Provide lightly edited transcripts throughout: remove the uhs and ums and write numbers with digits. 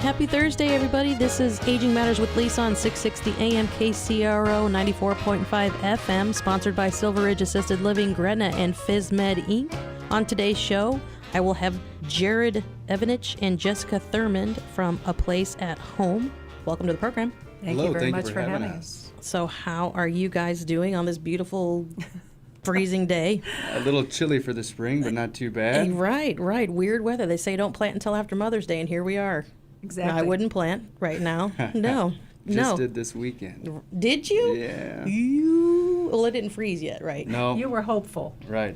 Happy Thursday, everybody. This is Aging Matters with Lisa on 660 AM KCRO 94.5 FM, sponsored by Silver Ridge Assisted Living, Gretna, and FizMed, Inc. On today's show, I will have Jerod Evanich and Jessica Thurmond from A Place at Home. Welcome to the program. Thank you very much for having us. So how are you guys doing on this beautiful freezing day? A little chilly for the spring, but not too bad. Right. Weird weather. They say don't plant until after Mother's Day, and here we are. Exactly. I wouldn't plant right now. No. Just did this weekend. Did you? Yeah. Well, it didn't freeze yet, right? No. You were hopeful. Right.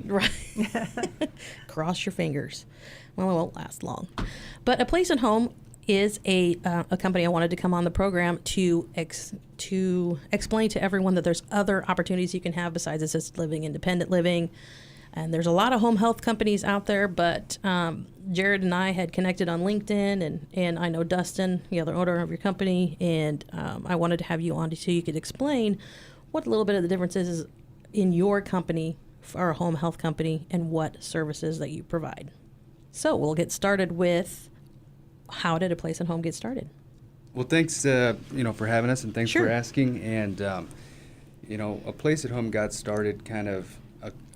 Cross your fingers. Well, it won't last long. But A Place at Home is a company I wanted to come on the program to explain to everyone that there's other opportunities you can have besides assisted living, independent living. And there's a lot of home health companies out there, but Jerod and I had connected on LinkedIn, and I know Dustin, the other owner of your company, and I wanted to have you on so you could explain what a little bit of the difference is in your company for a home health company and what services that you provide. So we'll get started with, how did A Place at Home get started? Well, thanks for having us, and thanks Sure. for asking. And A Place at Home got started kind of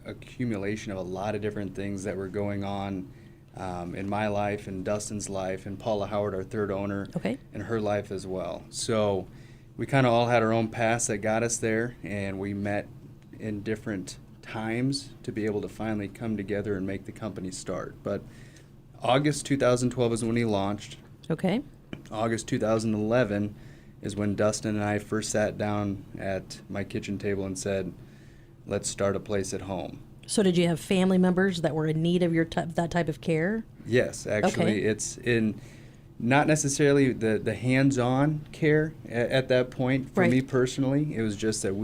accumulation of a lot of different things that were going on in my life and Dustin's life and Paula Howard, our third owner, in her life as well. So we kind of all had our own paths that got us there, and we met in different times to be able to finally come together and make the company start. But August 2012 is when he launched. Okay. August 2011 is when Dustin and I first sat down at my kitchen table and said, let's start A Place at Home. So did you have family members that were in need of that type of care? Yes, actually. Okay. It's in not necessarily the hands-on care at that point. For me personally, it was just that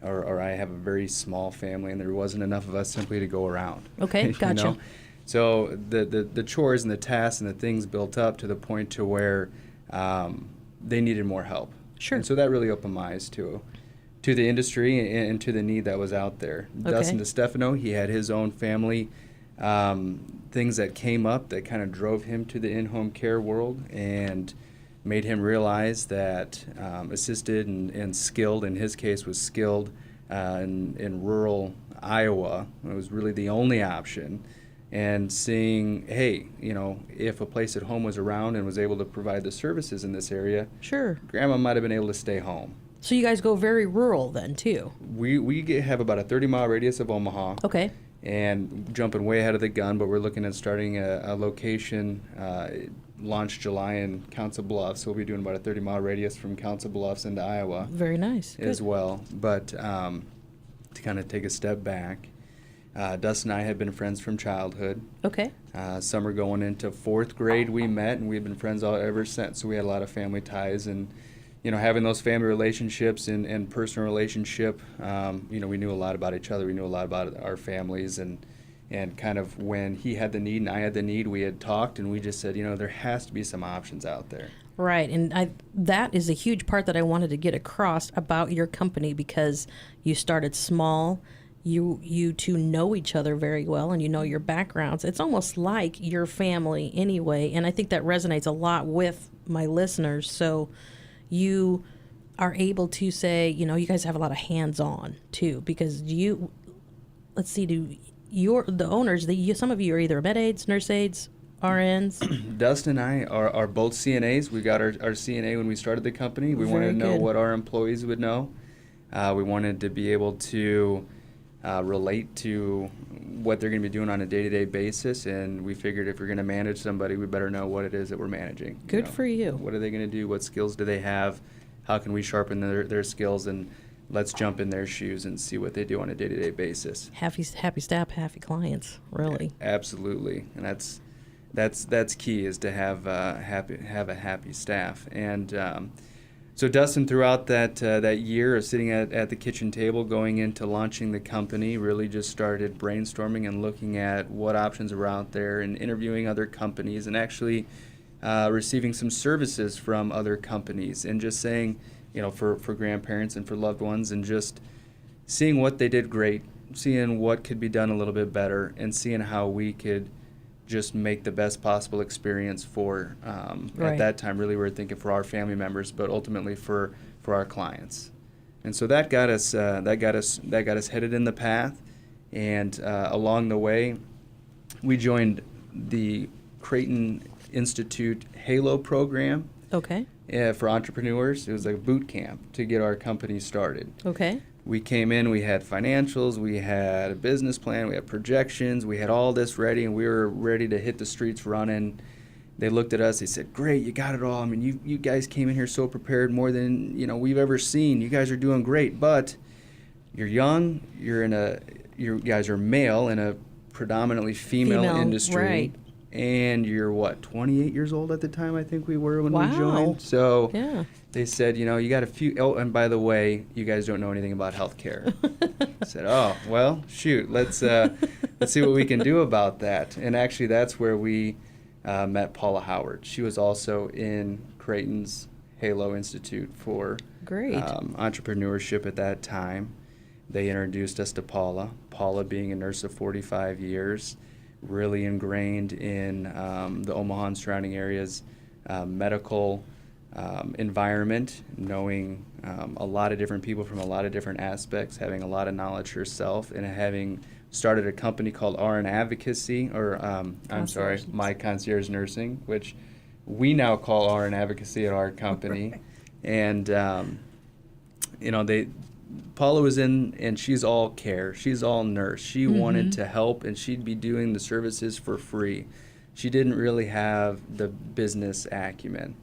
I have a very small family, and there wasn't enough of us simply to go around. Okay, gotcha. So the chores and the tasks and the things built up to the point to where they needed more help. Sure. And so that really opened my eyes to the industry and to the need that was out there. Okay. Dustin DeStefano, he had his own family things that came up that kind of drove him to the in-home care world and made him realize that assisted and skilled, in his case was skilled in rural Iowa, it was really the only option. And seeing, hey, if A Place at Home was around and was able to provide the services in this area, Sure. Grandma might have been able to stay home. So you guys go very rural then, too? We have about a 30-mile radius of Omaha. Okay. And jumping way ahead of the gun, but we're looking at starting a location, launched July in Council Bluffs. So we'll be doing about a 30-mile radius from Council Bluffs into Iowa. Very nice. As Good. well. But to kind of take a step back, Dustin and I had been friends from childhood. Okay. Summer going into 4th grade we met, and we've been friends ever since. So we had a lot of family ties, and having those family relationships and personal relationship, we knew a lot about each other. We knew a lot about our families, and kind of when he had the need and I had the need, we had talked, and we just said, there has to be some options out there. Right, and that is a huge part that I wanted to get across about your company, because you started small. You two know each other very well, and you know your backgrounds. It's almost like your family anyway, and I think that resonates a lot with my listeners. So you are able to say, you guys have a lot of hands-on too, because the owners, some of you are either med aides, nurse aides, RNs. Dustin and I are both CNAs. We got our CNA when we started the company. We wanted to know what our employees would know. We wanted to be able to relate to what they're going to be doing on a day-to-day basis, and we figured if we're going to manage somebody, we better know what it is that we're managing. Good for you. What are they going to do? What skills do they have? How can we sharpen their skills, and let's jump in their shoes and see what they do on a day-to-day basis. Happy staff, happy clients, really. Absolutely, and that's key, is to have a happy staff. And so Dustin, throughout that year of sitting at the kitchen table going into launching the company, really just started brainstorming and looking at what options were out there and interviewing other companies, and actually receiving some services from other companies, and just saying, for grandparents and for loved ones, and just seeing what they did great, seeing what could be done a little bit better, and seeing how we could just make the best possible experience for, Right. at that time, really we were thinking for our family members, but ultimately for our clients. And so that got us headed in the path. And along the way, we joined the Creighton Institute Halo program Okay. for entrepreneurs. It was like a boot camp to get our company started. Okay. We came in, we had financials, we had a business plan, we had projections, we had all this ready, and we were ready to hit the streets running. They looked at us, they said, "Great, you got it all. I mean, you guys came in here so prepared, more than, we've ever seen. You guys are doing great, but you're young, you guys are male in a predominantly female industry." Right. And you're 28 years old at the time, I think we were when we Wow. joined. So Yeah. they said, you got a few, oh, and by the way, you guys don't know anything about healthcare. I said, oh, well, shoot, let's see what we can do about that. And actually, that's where we met Paula Howard. She was also in Creighton's Halo Institute for Great. entrepreneurship at that time. They introduced us to Paula. Paula, being a nurse of 45 years, really ingrained in the Omaha and surrounding areas medical environment, knowing a lot of different people from a lot of different aspects, having a lot of knowledge herself, and having started a company called RN Advocacy, or My Concierge Nursing, which we now call RN Advocacy at our company. Right. And Paula was in, and she's all care. She's all nurse. She wanted to help, and she'd be doing the services for free. She didn't really have the business acumen.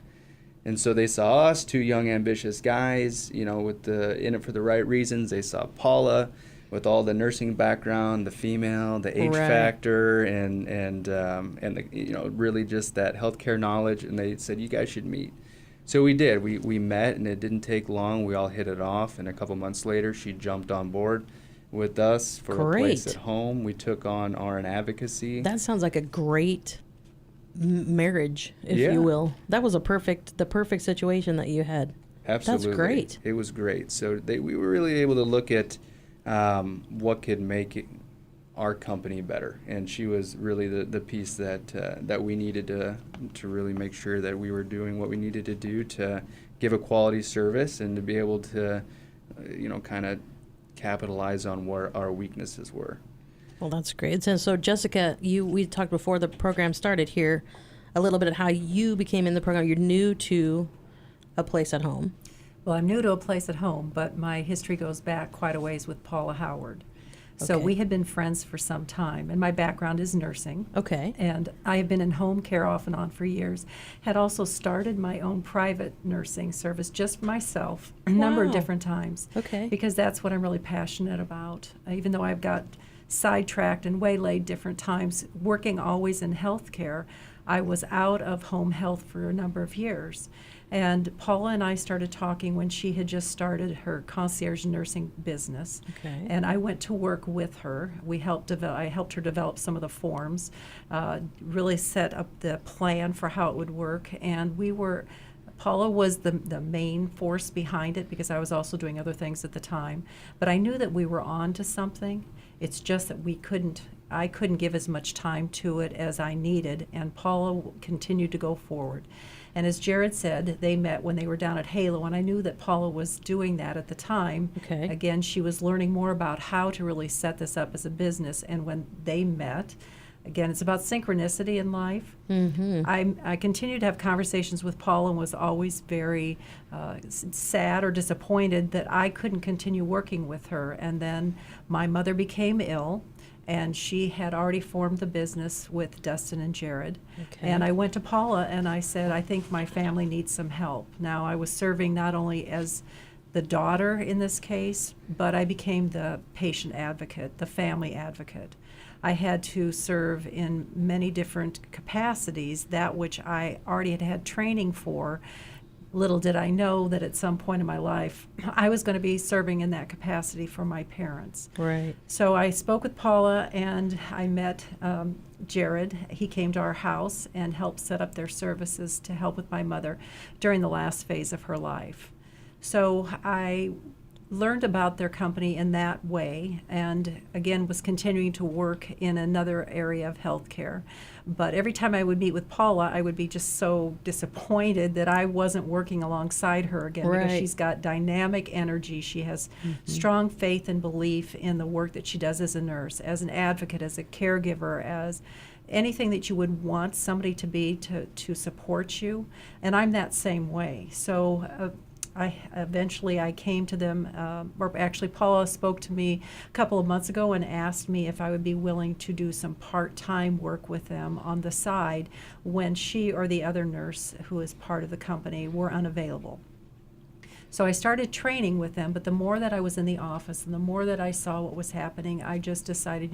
And so they saw us, two young, ambitious guys, with in it for the right reasons. They saw Paula with all the nursing background, the female, the H Right. factor, and the, really just that healthcare knowledge. And they said, you guys should meet. So we did. We met, and it didn't take long. We all hit it off, and a couple months later, she jumped on board with us for a place Great. at home. We took on RN Advocacy. That sounds like a great marriage, if Yeah. you will. That was the perfect situation that you had. Absolutely. That's great. It was great. So we were really able to look at what could make our company better, and she was really the piece that we needed to really make sure that we were doing what we needed to do to give a quality service and to be able to kind of capitalize on where our weaknesses were. Well, that's great. So Jessica, we talked before the program started here a little bit of how you became in the program. You're new to a place at home. Well, I'm new to a place at home, but my history goes back quite a ways with Paula Howard. So Okay. we had been friends for some time, and my background is nursing. Okay. And I have been in home care off and on for years. Had also started my own private nursing service just for myself a number of Wow. different times. Okay. Because that's what I'm really passionate about. Even though I've got sidetracked and waylaid different times, working always in healthcare, I was out of home health for a number of years. And Paula and I started talking when she had just started her concierge nursing business. Okay. And I went to work with her. I helped her develop some of the forms, really set up the plan for how it would work. And Paula was the main force behind it because I was also doing other things at the time. But I knew that we were on to something. It's just that I couldn't give as much time to it as I needed, and Paula continued to go forward. And as Jerod said, they met when they were down at Halo, and I knew that Paula was doing that at the time. Okay. Again, she was learning more about how to really set this up as a business, and when they met, again, it's about synchronicity in life. Mm-hmm. I continued to have conversations with Paula and was always very sad or disappointed that I couldn't continue working with her. And then my mother became ill, and she had already formed the business with Dustin and Jerod. Okay. And I went to Paula and I said, I think my family needs some help. Now, I was serving not only as the daughter in this case, but I became the patient advocate, the family advocate. I had to serve in many different capacities, that which I already had training for. Little did I know that at some point in my life, I was going to be serving in that capacity for my parents. Right. So I spoke with Paula, and I met Jerod. He came to our house and helped set up their services to help with my mother during the last phase of her life. So I learned about their company in that way, and again was continuing to work in another area of healthcare. But every time I would meet with Paula, I would be just so disappointed that I wasn't working alongside her again, because Right. she's got dynamic energy. She has strong faith and belief in the work that she does as a nurse, as an advocate, as a caregiver, as anything that you would want somebody to be to support you. And I'm that same way. So I came to them, or actually Paula spoke to me a couple of months ago and asked me if I would be willing to do some part-time work with them on the side when she or the other nurse who is part of the company were unavailable. So I started training with them, but the more that I was in the office and the more that I saw what was happening, I just decided,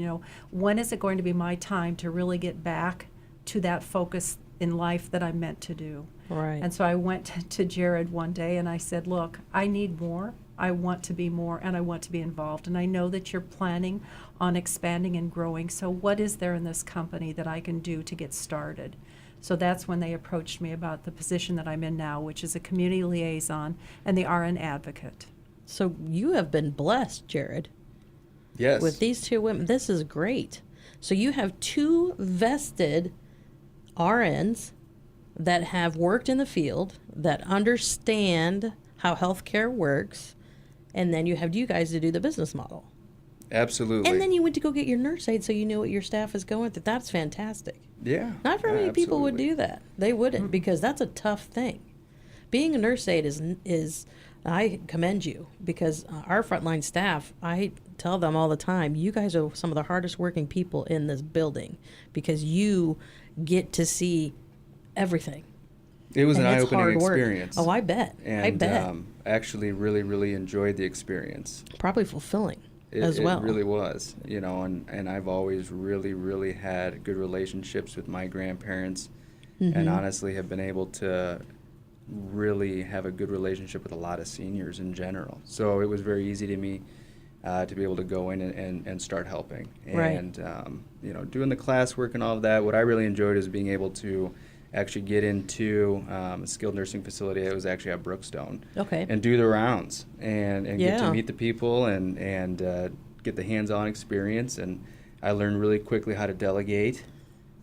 when is it going to be my time to really get back to that focus in life that I'm meant to do? Right. And so I went to Jerod one day and I said, look, I need more. I want to be more, and I want to be involved. And I know that you're planning on expanding and growing. So what is there in this company that I can do to get started? So that's when they approached me about the position that I'm in now, which is a community liaison and the RN advocate. So you have been blessed, Jerod, Yes. with these two women. This is great. So you have two vested RNs that have worked in the field, that understand how healthcare works, and then you have you guys to do the business model. Absolutely. And then you went to go get your nurse aid so you know what your staff is going through. That's fantastic. Yeah. Not very many people would absolutely. do that. They wouldn't, because that's a tough thing. Being a nurse aide is I commend you, because our frontline staff, I tell them all the time, you guys are some of the hardest working people in this building, because you get to see everything. It was And an it's eye-opening hard work. experience. Oh, I bet. And I bet. actually really, really enjoyed the experience. Probably fulfilling It, as well. It really was, and I've always really, really had good relationships with my grandparents, Mm-hmm. and honestly have been able to really have a good relationship with a lot of seniors in general. So it was very easy to me to be able to go in and start helping. Right. And, doing the classwork and all of that, what I really enjoyed is being able to actually get into a skilled nursing facility that was actually at Brookstone. Okay. And do the rounds and get Yeah. to meet the people and get the hands-on experience. And I learned really quickly how to delegate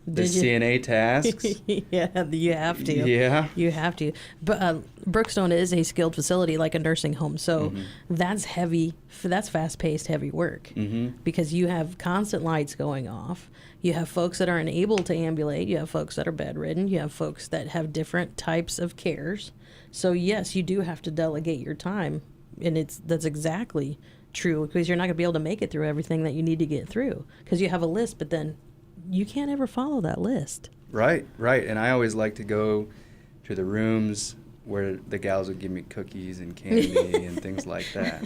the Did you? CNA tasks. Yeah, you have to. Yeah. You have to. But Brookstone is a skilled facility, like a nursing home. So that's heavy. That's fast-paced, heavy work. Mm-hmm. Because you have constant lights going off. You have folks that are unable to ambulate. You have folks that are bedridden. You have folks that have different types of cares. So yes, you do have to delegate your time, and that's exactly true, because you're not going to be able to make it through everything that you need to get through, because you have a list, but then you can't ever follow that list. Right. And I always like to go to the rooms where the gals would give me cookies and candy and things like that.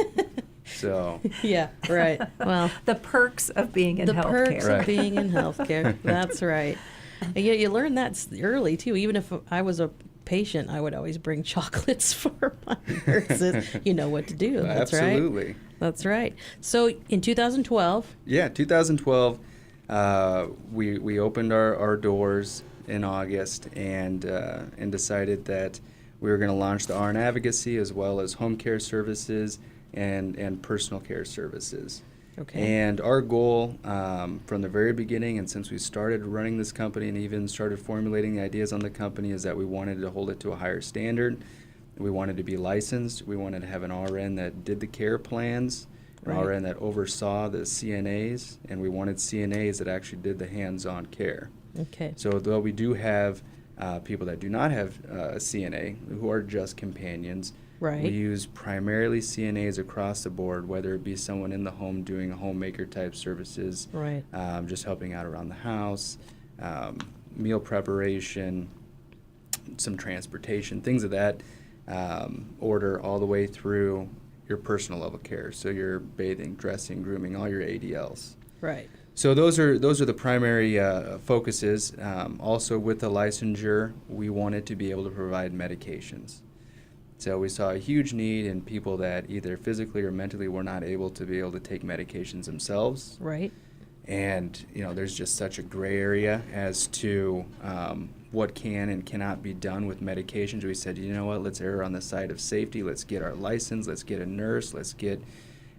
So Yeah, right. Well, The perks of being in the healthcare. perks Right. of being in healthcare. That's right. And you learn that early too. Even if I was a patient, I would always bring chocolates for my nurses. You know what to do. That's right. absolutely. That's right. So in 2012, Yeah, 2012, we opened our doors in August and decided that we were going to launch the RN advocacy as well as home care services and personal care services. okay. And our goal from the very beginning, and since we started running this company and even started formulating the ideas on the company, is that we wanted to hold it to a higher standard. We wanted to be licensed. We wanted to have an RN that did the care plans, an Right. RN that oversaw the CNAs, and we wanted CNAs that actually did the hands-on care. Okay. So though we do have people that do not have a CNA, who are just companions, Right. we use primarily CNAs across the board, whether it be someone in the home doing homemaker type services, Right. just helping out around the house, meal preparation, some transportation, things of that order, all the way through your personal level care. So your bathing, dressing, grooming, all your ADLs. Right. So those are the primary focuses. Also, with the licensure, we wanted to be able to provide medications. So we saw a huge need in people that either physically or mentally were not able to be able to take medications themselves. Right. And, there's just such a gray area as to what can and cannot be done with medications. We said, you know what, let's err on the side of safety. Let's get our license. Let's get a nurse. Let's get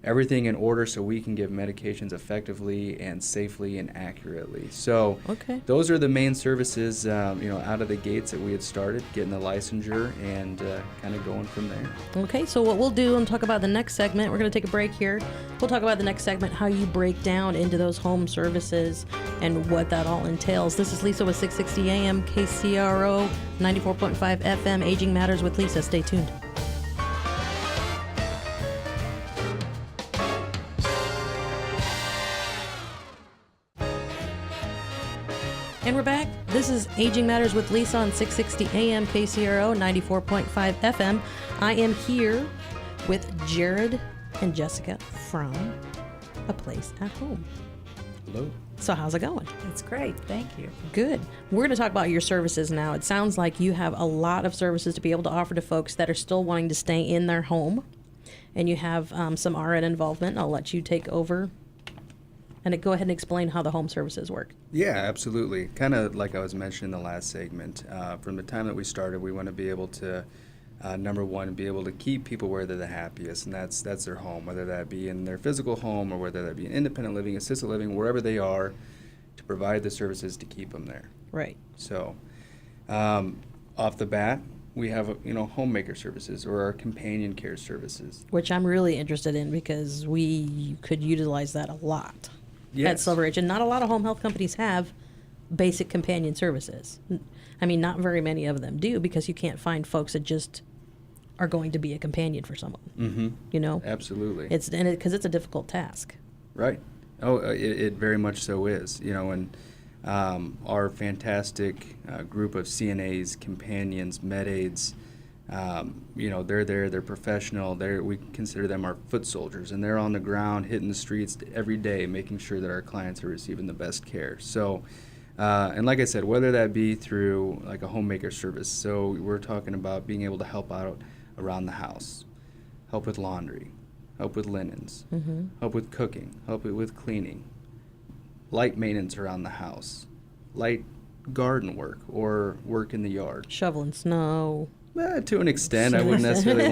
everything in order so we can give medications effectively and safely and accurately. So Okay. those are the main services, out of the gates that we had started, getting the licensure and kind of going from there. Okay, so what we'll do and talk about the next segment, we're going to take a break here. We'll talk about the next segment, how you break down into those home services and what that all entails. This is Lisa with 660 AM, KCRO, 94.5 FM, Aging Matters with Lisa. Stay tuned. And we're back. This is Aging Matters with Lisa on 660 AM KCRO 94.5 FM. I am here with Jerod and Jessica from A Place at Home. Hello. So how's it going? It's great. Thank you. Good. We're going to talk about your services now. It sounds like you have a lot of services to be able to offer to folks that are still wanting to stay in their home. And you have some RN involvement. I'll let you take over and go ahead and explain how the home services work. Yeah, absolutely. Kind of like I was mentioning in the last segment, from the time that we started, we want to be able to, number one, be able to keep people where they're the happiest, and that's their home, whether that be in their physical home or whether that be in independent living, assisted living, wherever they are, to provide the services to keep them there. Right. So, off the bat, we have, homemaker services or our companion care services. Which I'm really interested in because we could utilize that a lot. At Yes. Silver Ridge, and not a lot of home health companies have basic companion services. I mean, not very many of them do because you can't find folks that just are going to be a companion for someone. Mm-hmm. Absolutely. Because it's a difficult task. Right. Oh, it very much so is. And our fantastic group of CNAs, companions, med aides, they're there, they're professional. We consider them our foot soldiers, and they're on the ground hitting the streets every day, making sure that our clients are receiving the best care. So, and like I said, whether that be through like a homemaker service, so we're talking about being able to help out around the house, help with laundry, help with linens, help with cooking, help with cleaning, light maintenance around the house, light garden work or work in the yard. Shoveling snow. To an extent, I wouldn't necessarily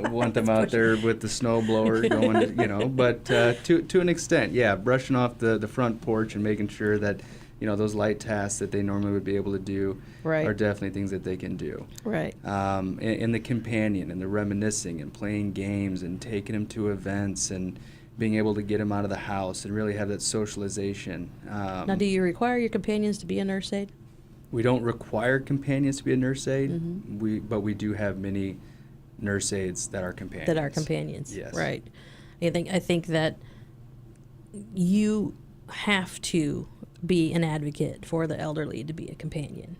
want them out there with the snow blower going, but to an extent, yeah, brushing off the front porch and making sure that, those light tasks that they normally would be able to do Right. are definitely things that they can do. Right. And the companion and the reminiscing and playing games and taking them to events and being able to get them out of the house and really have that socialization. Now, do you require your companions to be a nurse aide? We don't require companions to be a nurse aide, but we do have many nurse aides that are companions. That are companions. Yes. Right. I think that you have to be an advocate for the elderly to be a companion.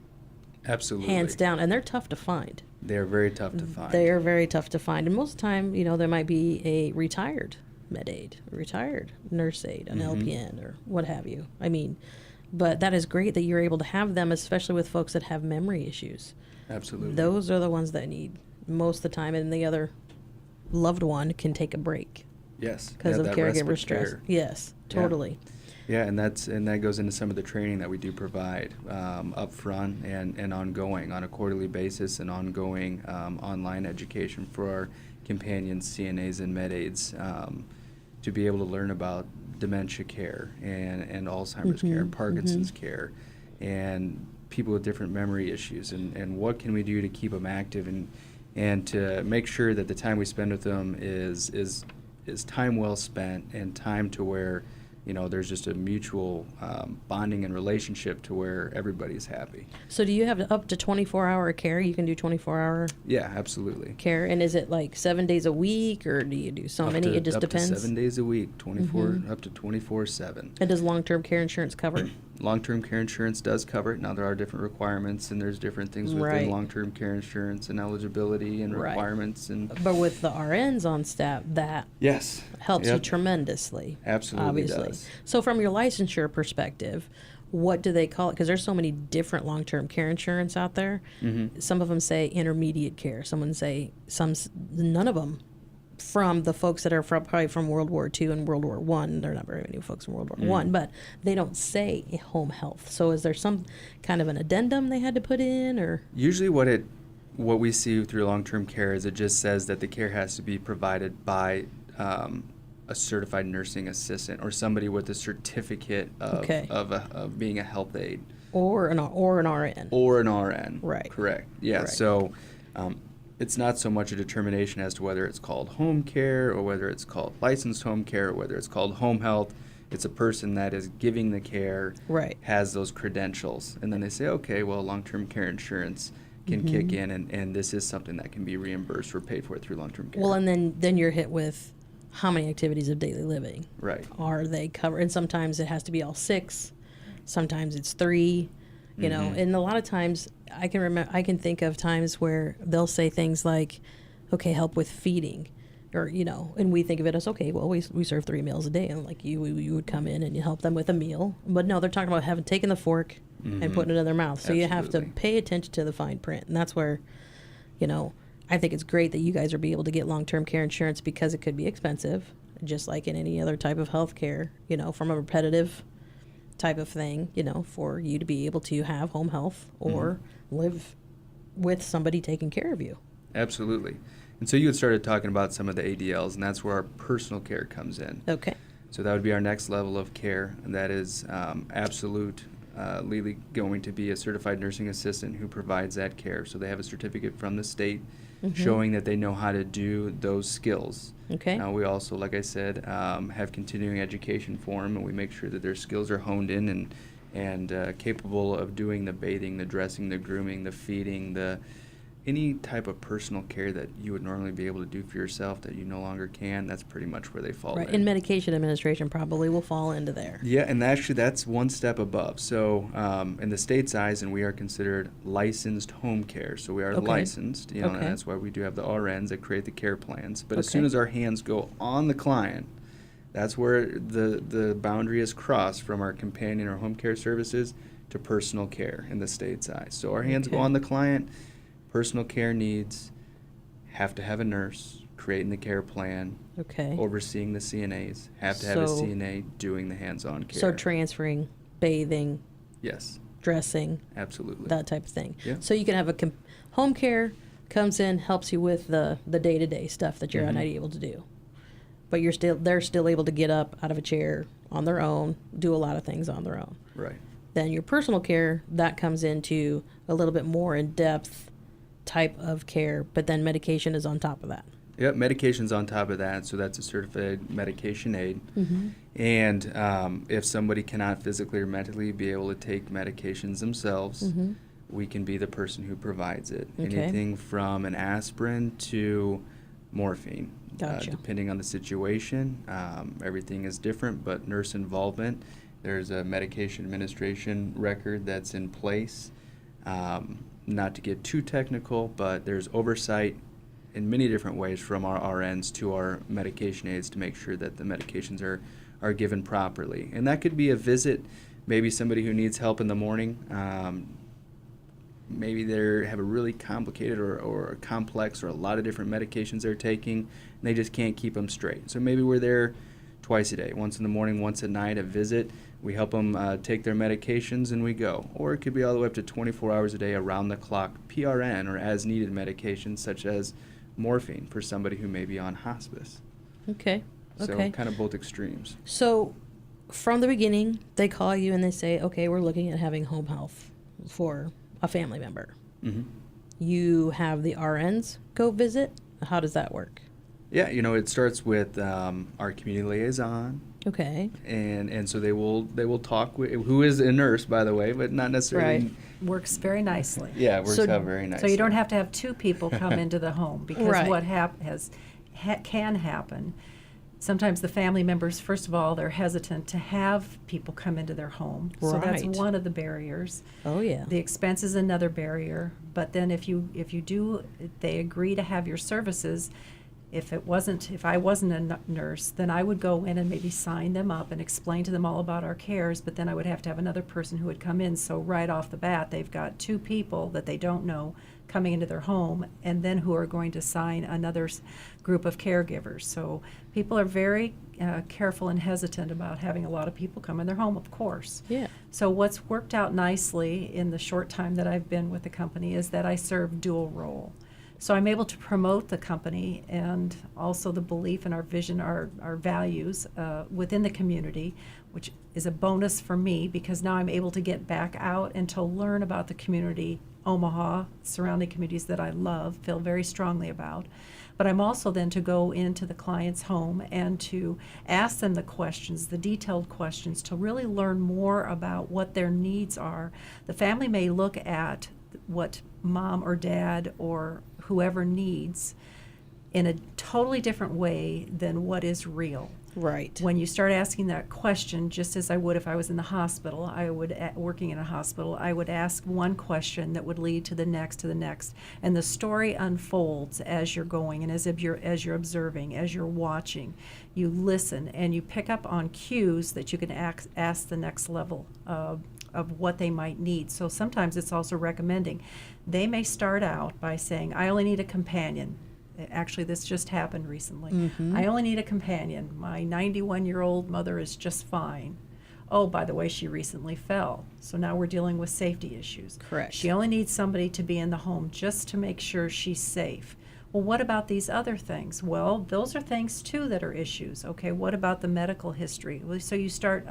Absolutely. Hands down. And they're tough to find. They're very tough to find. They are very tough to find. And most of the time, there might be a retired med aide, a retired nurse aide, an LPN, or what have you. I mean, but that is great that you're able to have them, especially with folks that have memory issues. Absolutely. Those are the ones that need most of the time, and the other loved one can take a break Yes. because of that caregiver respite stress. care. Yes, totally. Yeah, and that goes into some of the training that we do provide up front and ongoing on a quarterly basis, and ongoing online education for our companions, CNAs, and med aides to be able to learn about dementia care and Alzheimer's care and Parkinson's care and people with different memory issues, and what can we do to keep them active and to make sure that the time we spend with them is time well spent and time to where there's just a mutual bonding and relationship to where everybody's happy. So do you have up to 24-hour care? You can do 24-hour Yeah, absolutely. care, and is it like 7 days a week, or do you do so many? It just depends. Up to 7 days a week, 24 up to 24/7. And does long-term care insurance cover it? Long-term care insurance does cover it. Now there are different requirements, and there's different things within Right. long-term care insurance and eligibility and Right. requirements and But with the RNs on staff, that yes, helps you Yep. tremendously. Absolutely obviously. does. So from your licensure perspective, what do they call it? Because there's so many different long-term care insurance out there. Mm-hmm. Some of them say intermediate care. None of them from the folks that are probably from World War II and World War One. There are not very many folks from World War One, but they don't say home health. So is there some kind of an addendum they had to put in, or? Usually what we see through long-term care is it just says that the care has to be provided by a certified nursing assistant or somebody with a certificate of being a health aide. Or an RN. Or an RN. Right. Correct. Yeah. Right. So it's not so much a determination as to whether it's called home care or whether it's called licensed home care or whether it's called home health. It's a person that is giving the care, has those credentials. And then they say, okay, well, long-term care insurance can kick in, and this is something that can be reimbursed or paid for through long-term care. Well, and then you're hit with how many activities of daily living are they covered? And sometimes it has to be all 6. Sometimes it's 3. You know, and a lot of times I can think of times where they'll say things like, okay, help with feeding, or, you know, and we think of it as, okay, well, we serve 3 meals a day, and like you would come in and you help them with a meal. But no, they're talking about taking the fork and putting it in their mouth. So you have to pay attention to the fine print. And that's where, you know, I think it's great that you guys are be able to get long-term care insurance, because it could be expensive, just like in any other type of health care, you know, from a repetitive type of thing, you know, for you to be able to have home health or live with somebody taking care of you. Absolutely. And so you had started talking about some of the ADLs, and that's where our personal care comes in. Okay. So that would be our next level of care, and that is absolutely going to be a certified nursing assistant who provides that care. So they have a certificate from the state showing that they know how to do those skills. Okay. We also, like I said, have continuing education for them, and we make sure that their skills are honed in and capable of doing the bathing, the dressing, the grooming, the feeding, any type of personal care that you would normally be able to do for yourself that you no longer can. That's pretty much where they fall in. And medication administration probably will fall into there. Yeah, and actually that's one step above. So in the state's eyes, and we are considered licensed home care. So we are licensed, you know, and that's why we do have the RNs that create the care plans. But as soon as our hands go on the client, that's where the boundary is crossed from our companion or home care services to personal care in the state's eyes. So our hands go on the client. Personal care needs have to have a nurse creating the care plan, overseeing the CNAs, have to have a CNA doing the hands-on care. So transferring, bathing, dressing, absolutely, that type of thing. Yeah. So you can have home care comes in, helps you with the day-to-day stuff that you're not able to do, but they're still able to get up out of a chair on their own, do a lot of things on their own. Right. Then your personal care, that comes into a little bit more in-depth type of care, but then medication is on top of that. Yep, medication's on top of that, so that's a certified medication aid. And if somebody cannot physically or mentally be able to take medications themselves, we can be the person who provides it. Anything from an aspirin to morphine, depending on the situation. Everything is different, but nurse involvement. There's a medication administration record that's in place. Not to get too technical, but there's oversight in many different ways from our RNs to our medication aides to make sure that the medications are given properly. And that could be a visit, maybe somebody who needs help in the morning. Maybe they have a really complicated or complex or a lot of different medications they're taking, and they just can't keep them straight. So maybe we're there twice a day, once in the morning, once at night, a visit. We help them take their medications and we go. Or it could be all the way up to 24 hours a day, around the clock, PRN or as needed medications such as morphine for somebody who may be on hospice. Okay. So kind of both extremes. So from the beginning, they call you and they say, okay, we're looking at having home health for a family member. You have the RNs go visit. How does that work? Yeah, you know, it starts with our community liaison. Okay. And so they will talk with, who is a nurse, by the way, but not necessarily. Right. Works very nicely. Yeah, it works out very nicely. So you don't have to have 2 people come into the home, because what can happen, sometimes the family members, first of all, they're hesitant to have people come into their home. So that's one of the barriers. Oh, yeah. The expense is another barrier. But then if they agree to have your services, If I wasn't a nurse, then I would go in and maybe sign them up and explain to them all about our cares, but then I would have to have another person who would come in. So right off the bat, they've got two people that they don't know coming into their home, and then who are going to sign another group of caregivers. So people are very careful and hesitant about having a lot of people come in their home, of course. Yeah. So what's worked out nicely in the short time that I've been with the company is that I serve dual role. So I'm able to promote the company and also the belief in our vision, our values within the community, which is a bonus for me because now I'm able to get back out and to learn about the community, Omaha, surrounding communities that I love, feel very strongly about. But I'm also then to go into the client's home and to ask them the questions, the detailed questions, to really learn more about what their needs are. The family may look at what mom or dad or whoever needs in a totally different way than what is real. Right. When you start asking that question, just as I would if I was in the hospital, working in a hospital, I would ask one question that would lead to the next, and the story unfolds as you're going and as you're observing, as you're watching. You listen and you pick up on cues that you can ask the next level of what they might need. So sometimes it's also recommending. They may start out by saying, I only need a companion. Actually, this just happened recently. Mm-hmm. I only need a companion. My 91-year-old mother is just fine. Oh, by the way, she recently fell. So now we're dealing with safety issues. Correct. She only needs somebody to be in the home just to make sure she's safe. Well, what about these other things? Well, those are things too that are issues. Okay, what about the medical history? Well, so you start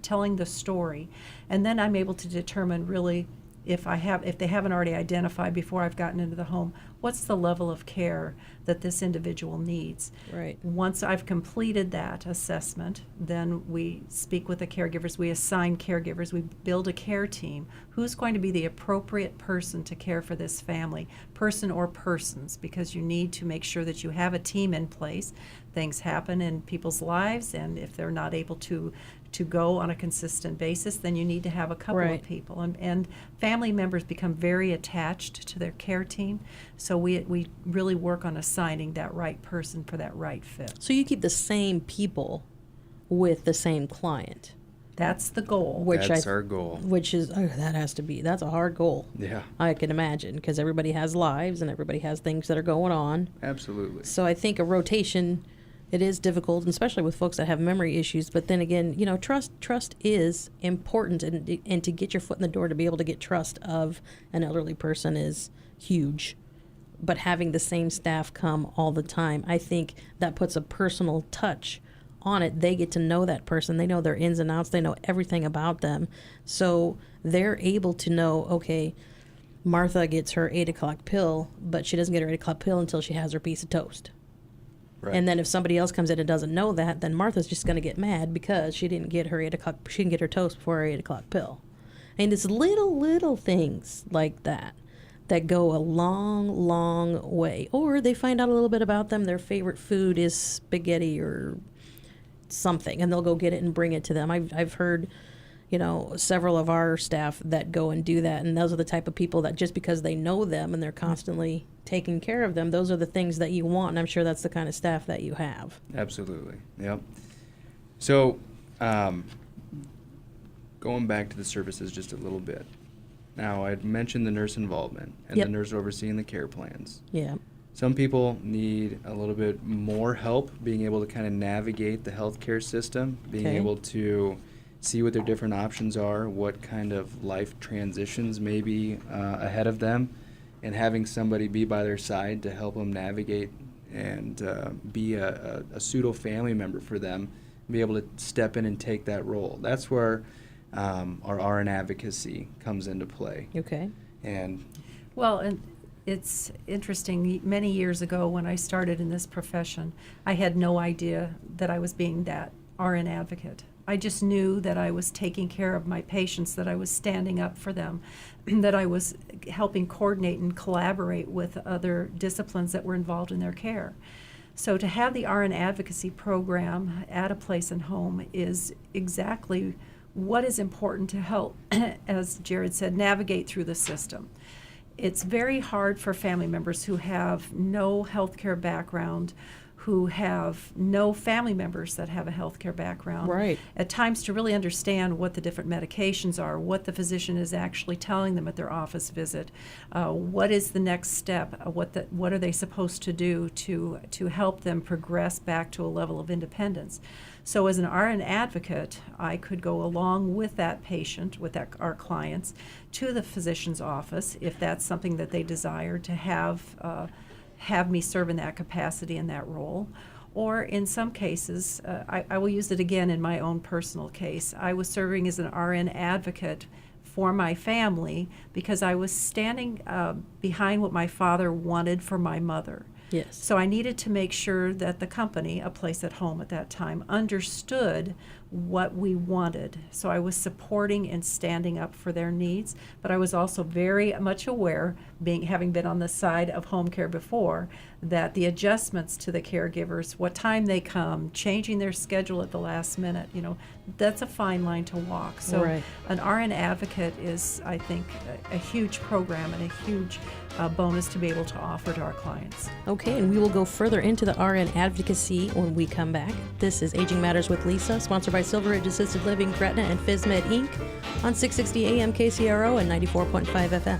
telling the story, and then I'm able to determine really if they haven't already identified before I've gotten into the home, what's the level of care that this individual needs. Right. Once I've completed that assessment, then we speak with the caregivers, we assign caregivers, we build a care team. Who's going to be the appropriate person to care for this family, person or persons, because you need to make sure that you have a team in place. Things happen in people's lives, and if they're not able to go on a consistent basis, then you need to have a couple Right. of people. And family members become very attached to their care team, so we really work on assigning that right person for that right fit. So you keep the same people with the same client, That's the goal. which That's our goal. which is that's a hard goal. Yeah, I can imagine, because everybody has lives and everybody has things that are going on. absolutely. So I think a rotation, it is difficult, and especially with folks that have memory issues. But then again, trust is important, and to get your foot in the door to be able to get trust of an elderly person is huge. But having the same staff come all the time, I think that puts a personal touch on it. They get to know that person. They know their ins and outs. They know everything about them. So they're able to know, okay, Martha gets her 8 o'clock pill, but she doesn't get her 8 o'clock pill until she has her piece of toast. Right. And then if somebody else comes in and doesn't know that, then Martha's just going to get mad because she didn't get her 8 o'clock. She didn't get her toast before her 8 o'clock pill. And it's little things like that go a long way. Or they find out a little bit about them. Their favorite food is spaghetti or something, and they'll go get it and bring it to them. I've heard, several of our staff that go and do that, and those are the type of people that just because they know them and they're constantly taking care of them, those are the things that you want, and I'm sure that's the kind of staff that you have. Absolutely. Yep. So, going back to the services just a little bit. Now, I'd mentioned the nurse involvement and Yep. the nurse overseeing the care plans. Yeah. Some people need a little bit more help being able to kind of navigate the healthcare system, being Okay. able to see what their different options are, what kind of life transitions may be ahead of them, and having somebody be by their side to help them navigate and be a pseudo family member for them, be able to step in and take that role. That's where our RN advocacy comes into play. Okay. And Well, and it's interesting. Many years ago when I started in this profession, I had no idea that I was being that RN advocate. I just knew that I was taking care of my patients, that I was standing up for them, that I was helping coordinate and collaborate with other disciplines that were involved in their care. So to have the RN advocacy program at a place and home is exactly what is important to help, as Jerod said, navigate through the system. it's very hard for family members who have no healthcare background, who have no family members that have a healthcare background, Right. at times to really understand what the different medications are, what the physician is actually telling them at their office visit, what is the next step, what are they supposed to do to help them progress back to a level of independence. So as an RN advocate, I could go along with that patient, with our clients, to the physician's office if that's something that they desire to have me serve in that capacity, in that role. Or in some cases, I will use it again in my own personal case. I was serving as an RN advocate for my family because I was standing behind what my father wanted for my mother. Yes. So I needed to make sure that the company, A Place at Home at that time, understood what we wanted. So I was supporting and standing up for their needs, but I was also very much aware, having been on the side of home care before, that the adjustments to the caregivers, what time they come, changing their schedule at the last minute, that's a fine line to walk. So Right. an RN advocate is, I think, a huge program and a huge bonus to be able to offer to our clients. Okay, and we will go further into the RN advocacy when we come back. This is Aging Matters with Lisa, sponsored by Silver Ridge Assisted Living, Gretna, and FizMed Inc. on 660 AM KCRO and 94.5 FM.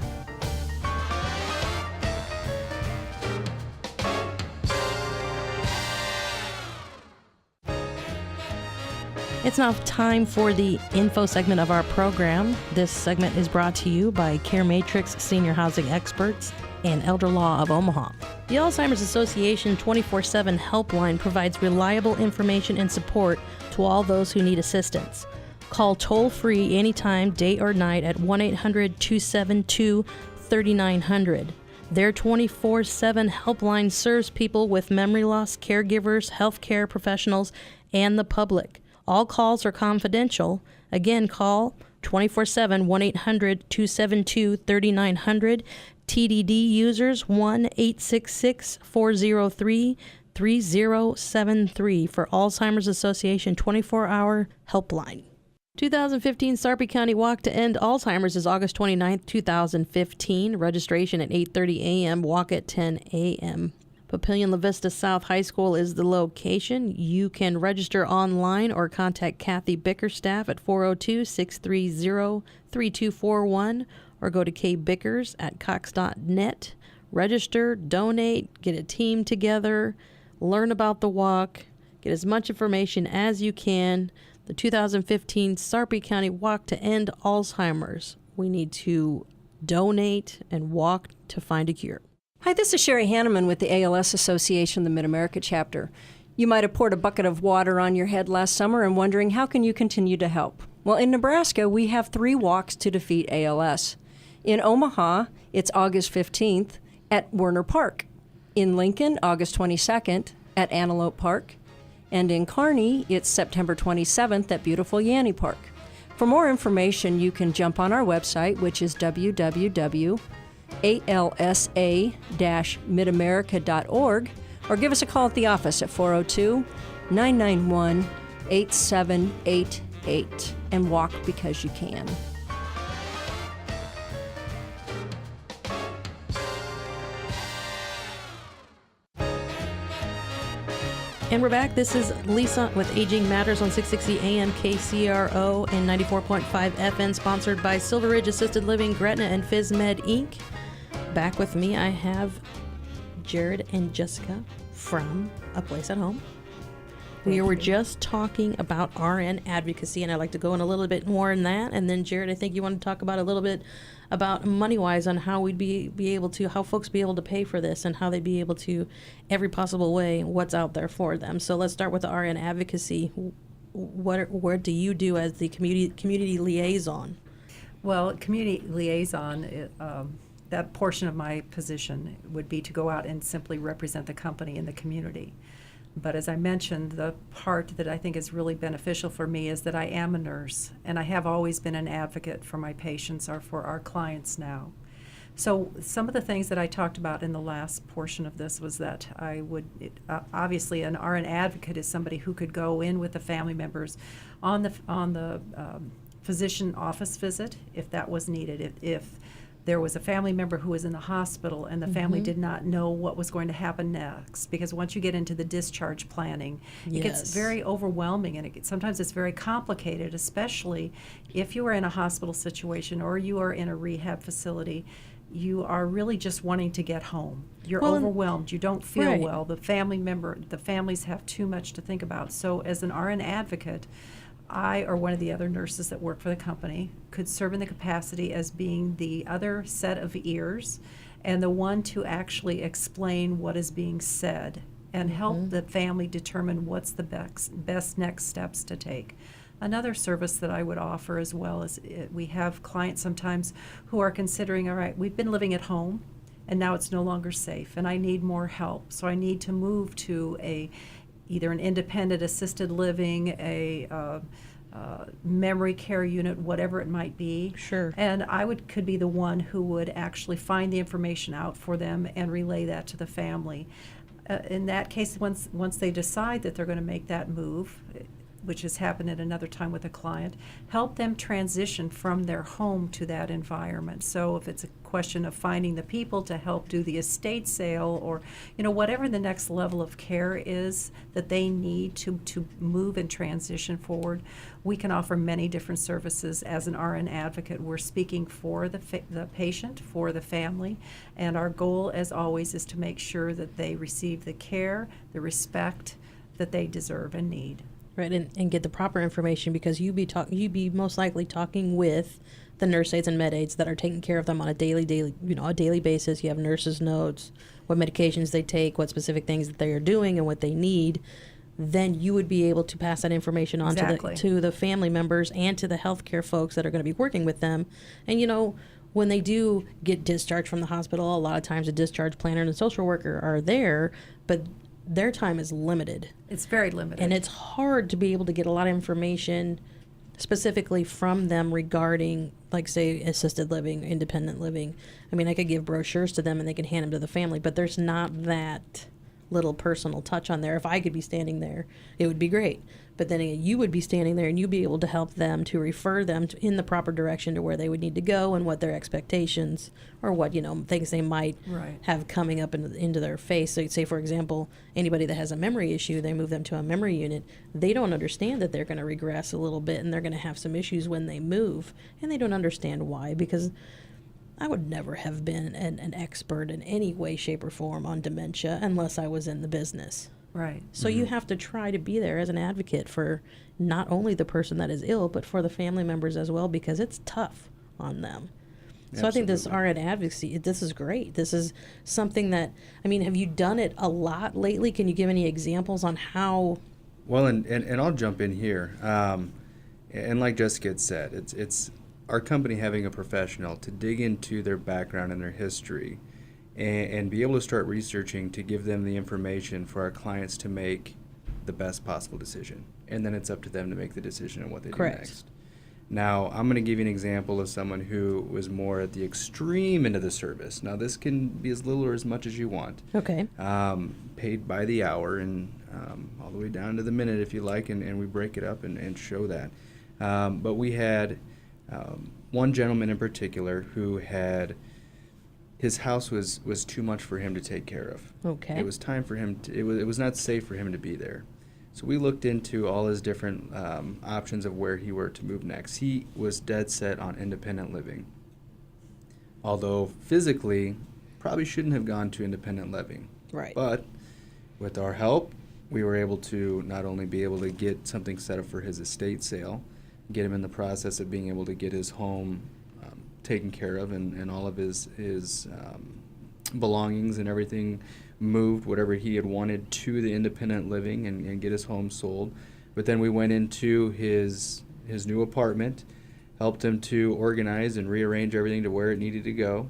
It's now time for the info segment of our program. This segment is brought to you by Care Matrix Senior Housing Experts and Elder Law of Omaha. The Alzheimer's Association 24/7 helpline provides reliable information and support to all those who need assistance. Call toll-free anytime, day or night at 1-800-272-3900. Their 24/7 helpline serves people with memory loss, caregivers, healthcare professionals, and the public. All calls are confidential. Again, call 24/7 1-800-272-3900. TDD users 1-866-403-3073 for Alzheimer's Association 24-hour helpline. 2015 Sarpy County Walk to End Alzheimer's is August 29th, 2015. Registration at 8:30 a.m., walk at 10 a.m. Papillion La Vista South High School is the location. You can register online or contact Kathy Bickerstaff at 402-630-3241 or go to kbickers@cox.net. Register, donate, get a team together, learn about the walk, get as much information as you can. The 2015 Sarpy County Walk to End Alzheimer's. We need to donate and walk to find a cure. Hi, this is Sherry Hanneman with the ALS Association, the Mid-America chapter. You might have poured a bucket of water on your head last summer and wondering how can you continue to help? Well, in Nebraska, we have 3 walks to defeat ALS. In Omaha, it's August 15th at Werner Park. In Lincoln, August 22nd at Antelope Park. And in Kearney, it's September 27th at beautiful Yanni Park. For more information, you can jump on our website, which is www.alsa-midamerica.org, or give us a call at the office at 402-991-8788 and walk because you can. And we're back. This is Lisa with Aging Matters on 660 AM KCRO and 94.5 FM, sponsored by Silver Ridge Assisted Living, Gretna, and FizMed Inc. Back with me, I have Jerod and Jessica from A Place at Home. We were just talking about RN advocacy, and I'd like to go in a little bit more in that. And then, Jerod, I think you want to talk about a little bit about money-wise on how we'd be able to, how folks be able to pay for this and how they'd be able to, every possible way, what's out there for them. So let's start with the RN advocacy. What do you do as the community liaison? Well, community liaison, that portion of my position would be to go out and simply represent the company in the community. But as I mentioned, the part that I think is really beneficial for me is that I am a nurse, and I have always been an advocate for my patients or for our clients now. So some of the things that I talked about in the last portion of this was that I would, obviously an RN advocate is somebody who could go in with the family members on the physician office visit if that was needed. If there was a family member who was in the hospital and the family did not know what was going to happen next, because once you get into the discharge planning, it Yes. gets very overwhelming, and sometimes it's very complicated, especially if you are in a hospital situation or you are in a rehab facility. You are really just wanting to get home. You're Well, and- overwhelmed. You don't feel Right. well. The families have too much to think about. So as an RN advocate, I or one of the other nurses that work for the company could serve in the capacity as being the other set of ears and the one to actually explain what is being said and help the family determine what's the best next steps to take. Another service that I would offer as well is we have clients sometimes who are considering, all right, we've been living at home and now it's no longer safe and I need more help. So I need to move to either an independent assisted living, a memory care unit, whatever it might be. Sure. And I could be the one who would actually find the information out for them and relay that to the family. In that case, once they decide that they're going to make that move, which has happened at another time with a client, help them transition from their home to that environment. So if it's a question of finding the people to help do the estate sale or, whatever the next level of care is that they need to move and transition forward, we can offer many different services. As an RN advocate, we're speaking for the patient, for the family, and our goal, as always, is to make sure that they receive the care, the respect that they deserve and need. Right, and get the proper information, because you'd be most likely talking with the nurse aides and med aides that are taking care of them on a daily basis. You have nurses' notes, what medications they take, what specific things that they are doing, and what they need. Then you would be able to pass that information on Exactly. to the family members and to the healthcare folks that are going to be working with them. And when they do get discharged from the hospital, a lot of times a discharge planner and a social worker are there, but their time is limited. It's very limited. And it's hard to be able to get a lot of information specifically from them regarding, like, say, assisted living, independent living. I mean, I could give brochures to them and they can hand them to the family, but there's not that little personal touch on there. If I could be standing there, it would be great. But then you would be standing there and you'd be able to help them, to refer them in the proper direction to where they would need to go and what their expectations or what, things they might Right. have coming up into their face. So say, for example, anybody that has a memory issue, they move them to a memory unit. They don't understand that they're going to regress a little bit and they're going to have some issues when they move. And they don't understand why, because I would never have been an expert in any way, shape, or form on dementia unless I was in the business. Right. So you have to try to be there as an advocate for not only the person that is ill, but for the family members as well, because it's tough on them. So I think this RN advocacy, this is great. This is something that, have you done it a lot lately? Can you give any examples on how? Well, and I'll jump in here. And like Jessica had said, it's our company having a professional to dig into their background and their history and be able to start researching to give them the information for our clients to make the best possible decision. And then it's up to them to make the decision on what they Correct. do next. Now, I'm going to give you an example of someone who was more at the extreme end of the service. Now, this can be as little or as much as you want. Okay. Paid by the hour and all the way down to the minute if you like, and we break it up and show that. But we had one gentleman in particular who had, his house was too much for him to take care of. Okay. It was time for him to, it was not safe for him to be there. So we looked into all his different options of where he were to move next. He was dead set on independent living. Although physically, probably shouldn't have gone to independent living. Right. But with our help, we were able to not only be able to get something set up for his estate sale, get him in the process of being able to get his home taken care of and all of his belongings and everything moved, whatever he had wanted, to the independent living and get his home sold. But then we went into his new apartment, helped him to organize and rearrange everything to where it needed to go.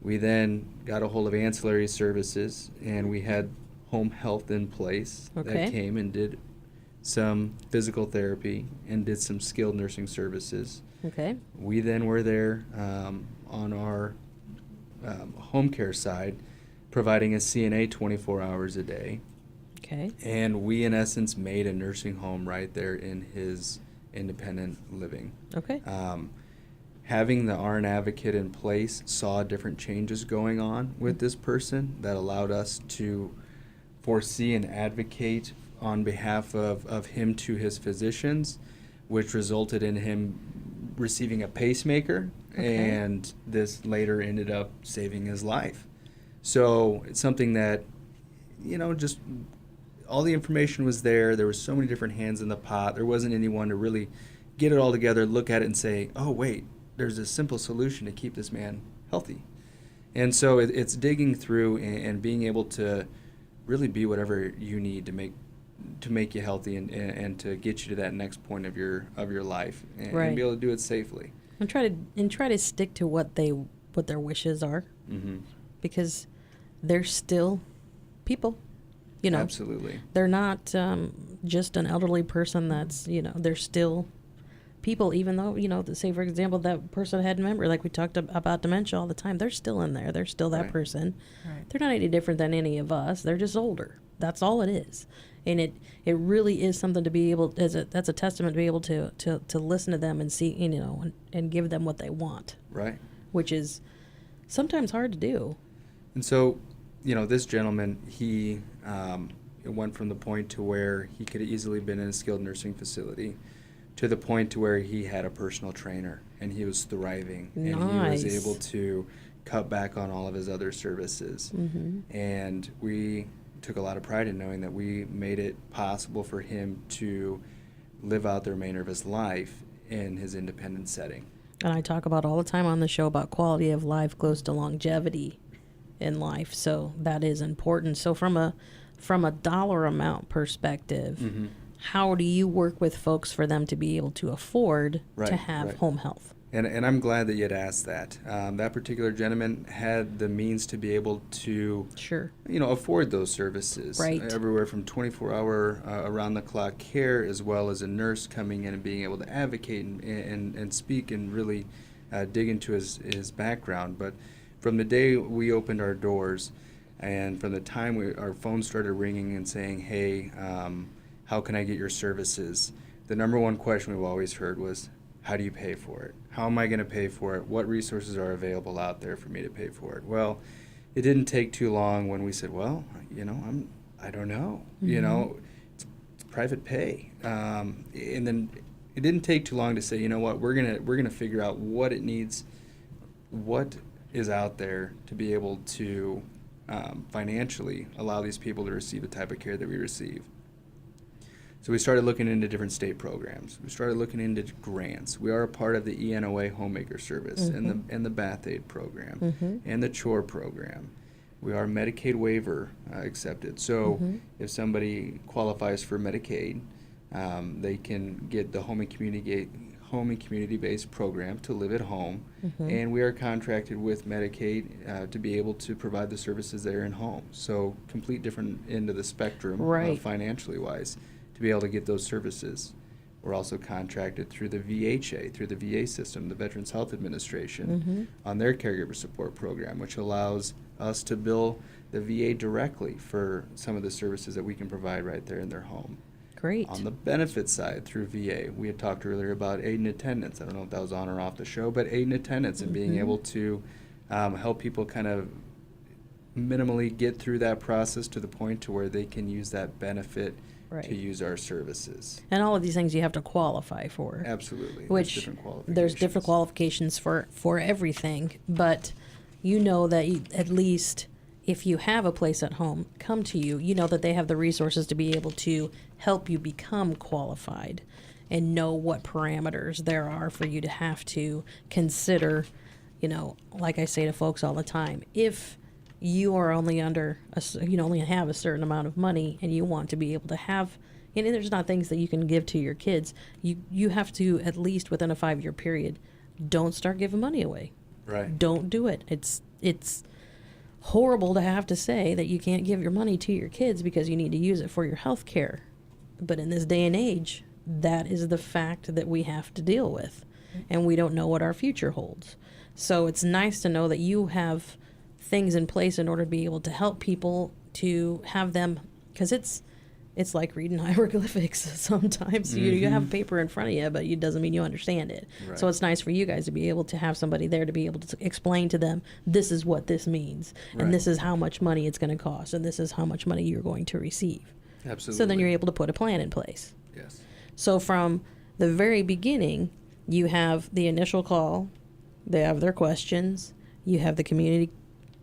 We then got a hold of ancillary services, and we had home health in place Okay. that came and did some physical therapy and did some skilled nursing services. Okay. We then were there on our home care side, providing a CNA 24 hours a day. Okay. And we, in essence, made a nursing home right there in his independent living. Okay. having the RN advocate in place, saw different changes going on with this person that allowed us to foresee and advocate on behalf of him to his physicians, which resulted in him receiving a pacemaker, and this later ended up saving his life. So it's something that, just all the information was there. There were so many different hands in the pot. There wasn't anyone to really get it all together, look at it and say, oh, wait, there's a simple solution to keep this man healthy. And so it's digging through and being able to really be whatever you need to make you healthy and to get you to that next point of your life and be able to do it safely. And try to stick to what their wishes are, because they're still people. Absolutely. They're not just an elderly person that's, they're still people, even though, say, for example, that person had memory, like we talked about dementia all the time. They're still in there. They're still that person. Right. They're not any different than any of us. They're just older. That's all it is. And it really is something to be able, that's a testament to be able to listen to them and see, and give them what they want. Right. Which is sometimes hard to do. And so, this gentleman, he went from the point to where he could have easily been in a skilled nursing facility to the point to where he had a personal trainer and he was thriving. Nice. And he was able to cut back on all of his other services. And we took a lot of pride in knowing that we made it possible for him to live out the remainder of his life in his independent setting. And I talk about all the time on the show about quality of life close to longevity in life. So that is important. So from a dollar amount perspective, how do you work with folks for them to be able to afford to have home health? And I'm glad that you had asked that. That particular gentleman had the means to be able to, afford those services. Right. Everywhere from 24-hour around-the-clock care, as well as a nurse coming in and being able to advocate and speak and really dig into his background. But from the day we opened our doors, and from the time our phone started ringing and saying, hey, how can I get your services? The number one question we've always heard was, how do you pay for it? How am I going to pay for it? What resources are available out there for me to pay for it? Well, it didn't take too long when we said, well, I don't know. It's private pay. And then it didn't take too long to say, you know what, we're gonna figure out what it needs, what is out there to be able to financially allow these people to receive the type of care that we receive. So we started looking into different state programs. We started looking into grants. We are a part of the ENOA Homemaker Service and the Bath Aid program and the Chore program. We are Medicaid waiver accepted. So if somebody qualifies for Medicaid, they can get the home and community-based program to live at home. And we are contracted with Medicaid to be able to provide the services there in home. So complete different end of the spectrum financially wise, to be able to get those services. We're also contracted through the VHA, through the VA system, the Veterans Health Administration, on their caregiver support program, which allows us to bill the VA directly for some of the services that we can provide right there in their home. Great. On the benefit side, through VA, we had talked earlier about aid and attendance. I don't know if that was on or off the show, but aid and attendance and being able to help people kind of minimally get through that process to the point to where they can use that benefit to use our services. And all of these things you have to qualify for. Absolutely. Which there's different qualifications for everything, but you know that at least if you have a place at home come to you, you know that they have the resources to be able to help you become qualified and know what parameters there are for you to have to consider. Like I say to folks all the time, if you are only only have a certain amount of money and you want to be able to have, and there's not things that you can give to your kids, you have to, at least within a 5-year period, don't start giving money away. Right. Don't do it. It's horrible to have to say that you can't give your money to your kids because you need to use it for your health care. But in this day and age, that is the fact that we have to deal with. And we don't know what our future holds. So it's nice to know that you have things in place in order to be able to help people to have them, because it's like reading hieroglyphics sometimes. You have paper in front of you, but it doesn't mean you understand it. Right. So it's nice for you guys to be able to have somebody there to be able to explain to them, this is what this means, Right. and this is how much money it's going to cost, and this is how much money you're going to receive. Absolutely. So then you're able to put a plan in place. Yes. So from the very beginning, you have the initial call, they have their questions, you have the community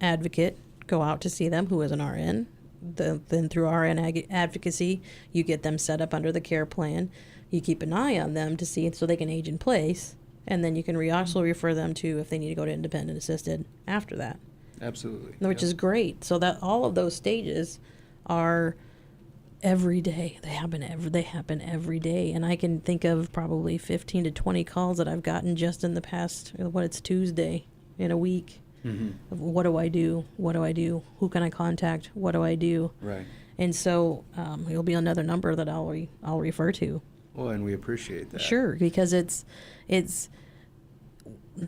advocate go out to see them, who is an RN. Then through RN advocacy, you get them set up under the care plan. You keep an eye on them to see so they can age in place, and then you can also refer them to if they need to go to independent assisted after that, Absolutely. which is great. So that all of those stages are every day. They happen every day, and I can think of probably 15 to 20 calls that I've gotten just in the past. It's Tuesday in a week. Of what do I do? What do I do? Who can I contact? What do I do? Right. And so it'll be another number that I'll refer to. Well, and we appreciate that. Sure, because it's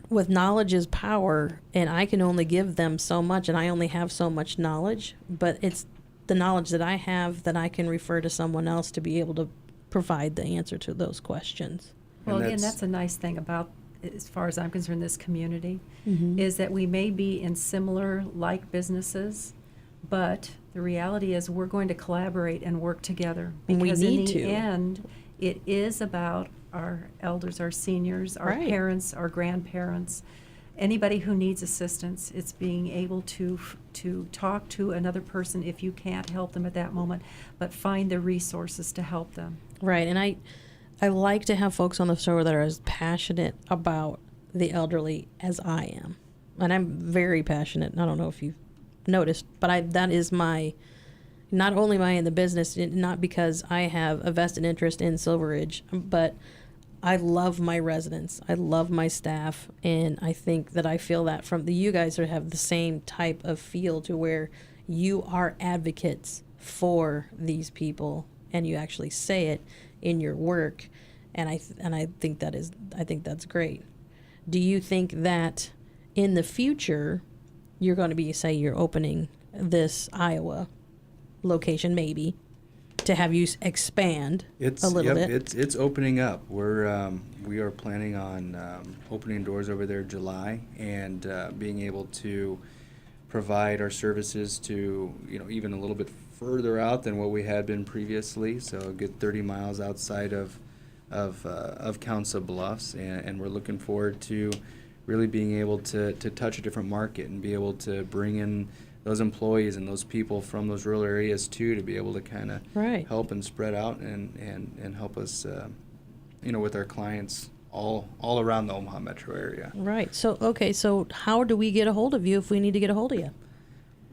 with knowledge is power, and I can only give them so much, and I only have so much knowledge. But it's the knowledge that I have that I can refer to someone else to be able to provide the answer to those questions. Well, And again, that's- that's a nice thing about, as far as I'm concerned, this community, Mm-hmm. is that we may be in similar like businesses, but the reality is we're going to collaborate and work together. And we Because need in the to. end, it is about our elders, our seniors, our Right. parents, our grandparents, anybody who needs assistance. It's being able to talk to another person if you can't help them at that moment, but find the resources to help them. Right, and I like to have folks on the show that are as passionate about the elderly as I am, and I'm very passionate. I don't know if you've noticed, but that is my. Not only am I in the business, not because I have a vested interest in Silver Ridge, but I love my residents. I love my staff, and I think that I feel that from you guys have the same type of feel to where you are advocates for these people, and you actually say it in your work, and I think that's great. Do you think that in the future you're going to be, say, you're opening this Iowa location maybe to have you expand a little bit? It's opening up. We are planning on opening doors over there July, and being able to provide our services to even a little bit further out than what we had been previously. So a good 30 miles outside of Council Bluffs, and we're looking forward to really being able to touch a different market and be able to bring in those employees and those people from those rural areas too, to be able to kind of Right. help and spread out and help us with our clients all around the Omaha metro area. Right. So how do we get a hold of you if we need to get a hold of you?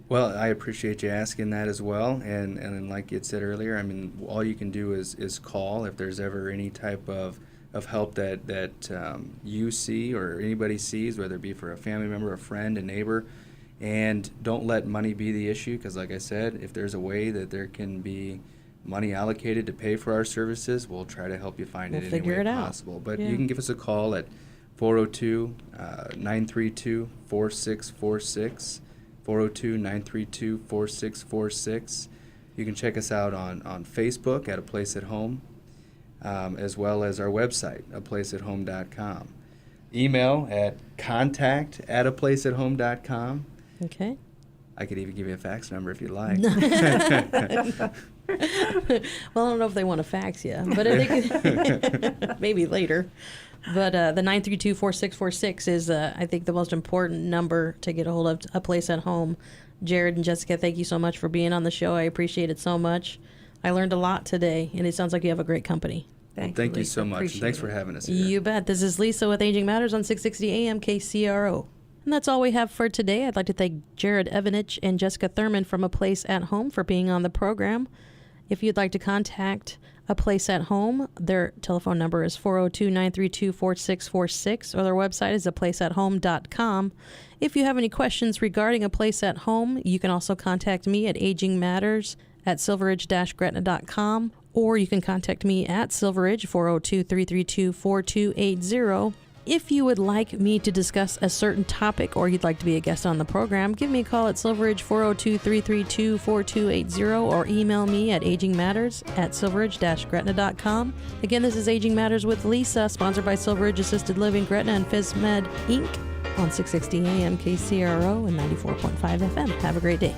Well, I appreciate you asking that as well, and like you had said earlier, I mean, all you can do is call if there's ever any type of help that you see or anybody sees, whether it be for a family member, a friend, a neighbor. And don't let money be the issue, because like I said, if there's a way that there can be money allocated to pay for our services, we'll try to help you find We'll it any figure way it out. possible. But Yeah. you can give us a call at 402-932-4646, 402-932-4646. You can check us out on Facebook at A Place at Home, as well as our website, aplaceathome.com. Email at contact@aplaceathome.com. Okay. I could even give you a fax number if you'd like. Well, I don't know if they want to fax you, but I think maybe later. But the 932-4646 is, I think, the most important number to get a hold of A Place at Home. Jerod and Jessica, thank you so much for being on the show. I appreciate it so much. I learned a lot today, and it sounds like you have a great company. Thank you Lisa. so much. Appreciate Thanks for it. having us here. You bet. This is Lisa with Aging Matters on 660 AM KCRO. And that's all we have for today. I'd like to thank Jerod Evanich and Jessica Thurman from A Place at Home for being on the program. If you'd like to contact A Place at Home, their telephone number is 402-932-4646, or their website is aplaceathome.com. If you have any questions regarding A Place at Home, you can also contact me at agingmatters@silveridge-gretna.com, or you can contact me at Silveridge, 402-332-4280. If you would like me to discuss a certain topic or you'd like to be a guest on the program, give me a call at Silveridge 402-332-4280 or email me at agingmatters@silveridge-gretna.com. Again, this is Aging Matters with Lisa, sponsored by Silveridge Assisted Living Gretna and FizMed Inc. on 660 AM KCRO and 94.5 FM. Have a great day.